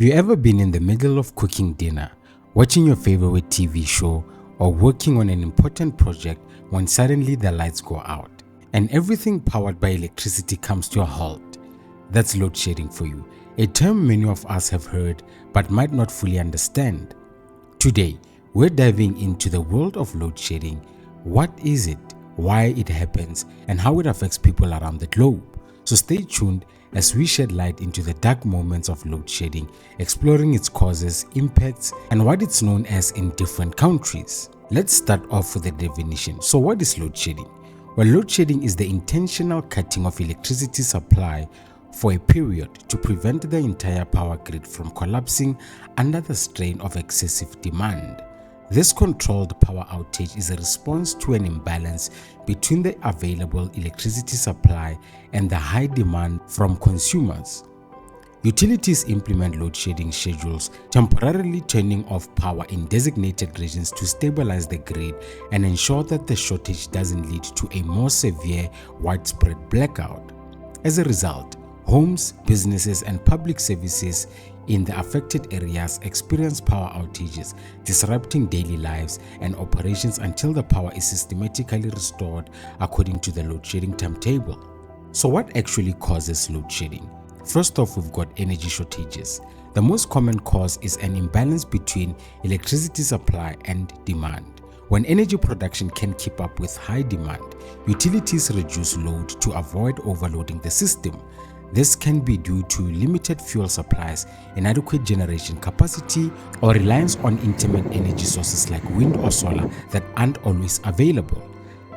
Have you ever been in the middle of cooking dinner, watching your favorite TV show, or working on an important project when suddenly the lights go out and everything powered by electricity comes to a halt? That's load shedding for you, a term many of us have heard but might not fully understand. Today, we're diving into the world of load shedding. What is it, why it happens, and how it affects people around the globe. So stay tuned as we shed light into the dark moments of load shedding, exploring its causes, impacts, and what it's known as in different countries. Let's start off with the definition. So what is load shedding? Well, load shedding is the intentional cutting of electricity supply for a period to prevent the entire power grid from collapsing under the strain of excessive demand. This controlled power outage is a response to an imbalance between the available electricity supply and the high demand from consumers. Utilities implement load shedding schedules, temporarily turning off power in designated regions to stabilize the grid and ensure that the shortage doesn't lead to a more severe, widespread blackout. As a result, homes, businesses, and public services in the affected areas experience power outages, disrupting daily lives and operations until the power is systematically restored according to the load shedding timetable. So what actually causes load shedding? First off, we've got energy shortages. The most common cause is an imbalance between electricity supply and demand. When energy production can keep up with high demand, utilities reduce load to avoid overloading the system. This can be due to limited fuel supplies, inadequate generation capacity, or reliance on intermittent energy sources like wind or solar that aren't always available.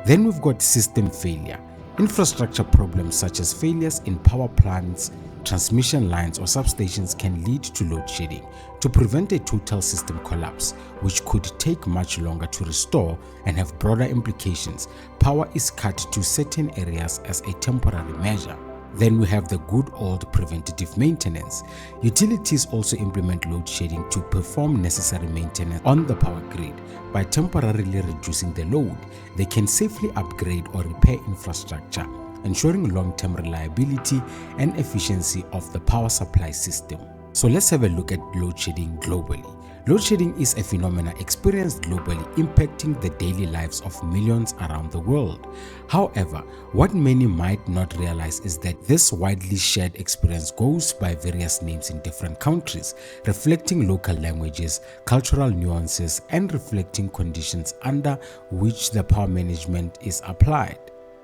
Then we've got system failure. Infrastructure problems such as failures in power plants, transmission lines, or substations can lead to load shedding. To prevent a total system collapse, which could take much longer to restore and have broader implications, power is cut to certain areas as a temporary measure. Then we have the good old preventative maintenance. Utilities also implement load shedding to perform necessary maintenance on the power grid. By temporarily reducing the load, they can safely upgrade or repair infrastructure, ensuring long-term reliability and efficiency of the power supply system. So let's have a look at load shedding globally. Load shedding is a phenomenon experienced globally, impacting the daily lives of millions around the world. However, what many might not realize is that this widely shared experience goes by various names in different countries, reflecting local languages, cultural nuances, and reflecting conditions under which the power management is applied.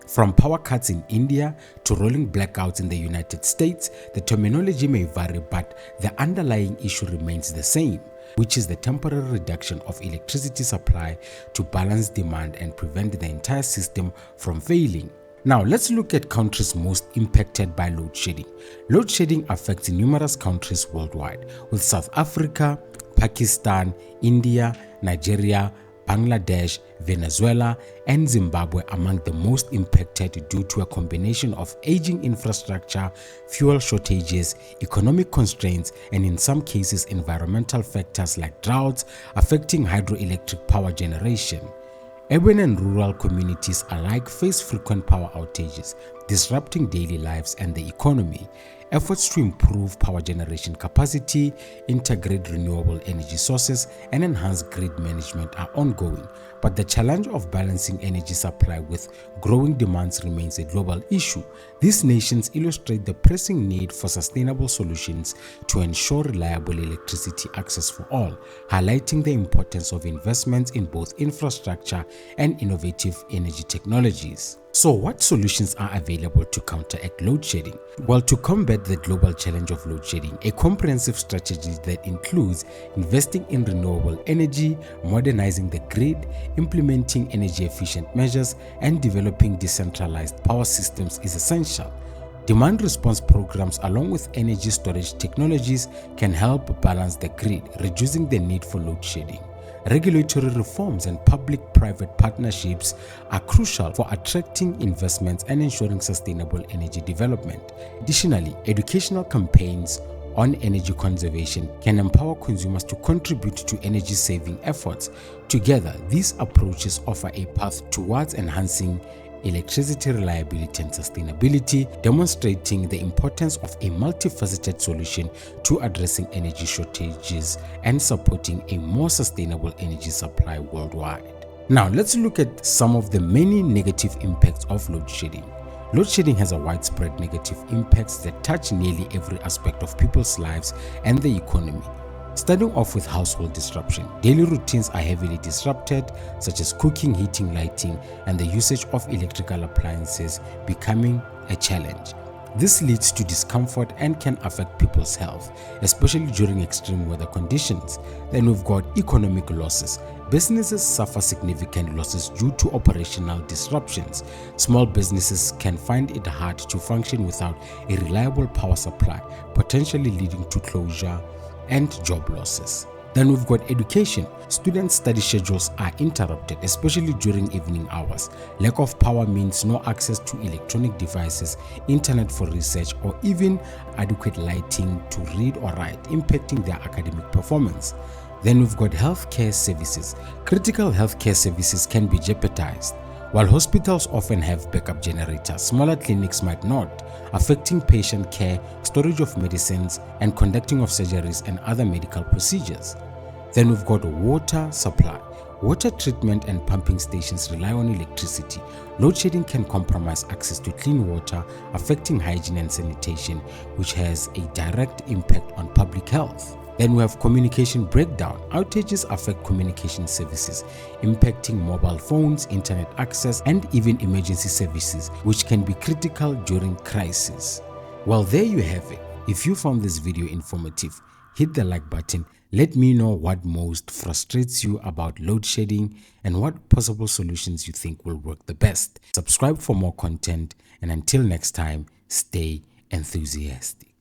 From power cuts in India to rolling blackouts in the United States, the terminology may vary, but the underlying issue remains the same, which is the temporary reduction of electricity supply to balance demand and prevent the entire system from failing. Now let's look at countries most impacted by load shedding. Load shedding affects numerous countries worldwide, with South Africa, Pakistan, India, Nigeria, Bangladesh, Venezuela, and Zimbabwe among the most impacted due to a combination of aging infrastructure, fuel shortages, economic constraints, and in some cases environmental factors like droughts affecting hydroelectric power generation. Urban and rural communities alike face frequent power outages, disrupting daily lives and the economy. Efforts to improve power generation capacity, integrate renewable energy sources, and enhance grid management are ongoing, but the challenge of balancing energy supply with growing demands remains a global issue. These nations illustrate the pressing need for sustainable solutions to ensure reliable electricity access for all, highlighting the importance of investments in both infrastructure and innovative energy technologies. So what solutions are available to counteract load shedding? Well, to combat the global challenge of load shedding, a comprehensive strategy that includes investing in renewable energy, modernizing the grid, implementing energy efficient measures, and developing decentralized power systems is essential. Demand response programs along with energy storage technologies can help balance the grid, reducing the need for load shedding. Regulatory reforms and public-private partnerships are crucial for attracting investments and ensuring sustainable energy development. Additionally, educational campaigns on energy conservation can empower consumers to contribute to energy-saving efforts. Together, these approaches offer a path towards enhancing electricity reliability and sustainability, demonstrating the importance of a multifaceted solution to addressing energy shortages and supporting a more sustainable energy supply worldwide. Now, let's look at some of the many negative impacts of load shedding. Load shedding has a widespread negative impacts that touch nearly every aspect of people's lives and the economy. Starting off with household disruption, daily routines are heavily disrupted, such as cooking, heating, lighting, and the usage of electrical appliances becoming a challenge. This leads to discomfort and can affect people's health, especially during extreme weather conditions. Then we've got economic losses. Businesses suffer significant losses due to operational disruptions. Small businesses can find it hard to function without a reliable power supply, potentially leading to closure and job losses. Then we've got education. Students' study schedules are interrupted, especially during evening hours. Lack of power means no access to electronic devices, internet for research, or even adequate lighting to read or write, impacting their academic performance. Then we've got healthcare services. Critical healthcare services can be jeopardized. While hospitals often have backup generators, smaller clinics might not, affecting patient care, storage of medicines, and conducting of surgeries and other medical procedures. Then we've got water supply. Water treatment and pumping stations rely on electricity. Load shedding can compromise access to clean water, affecting hygiene and sanitation, which has a direct impact on public health. Then we have communication breakdown. Outages affect communication services, impacting mobile phones, internet access, and even emergency services, which can be critical during crisis. Well, there you have it. If you found this video informative, hit the like button. Let me know what most frustrates you about load shedding and what possible solutions you think will work the best. Subscribe for more content, and until next time, stay enthusiastic.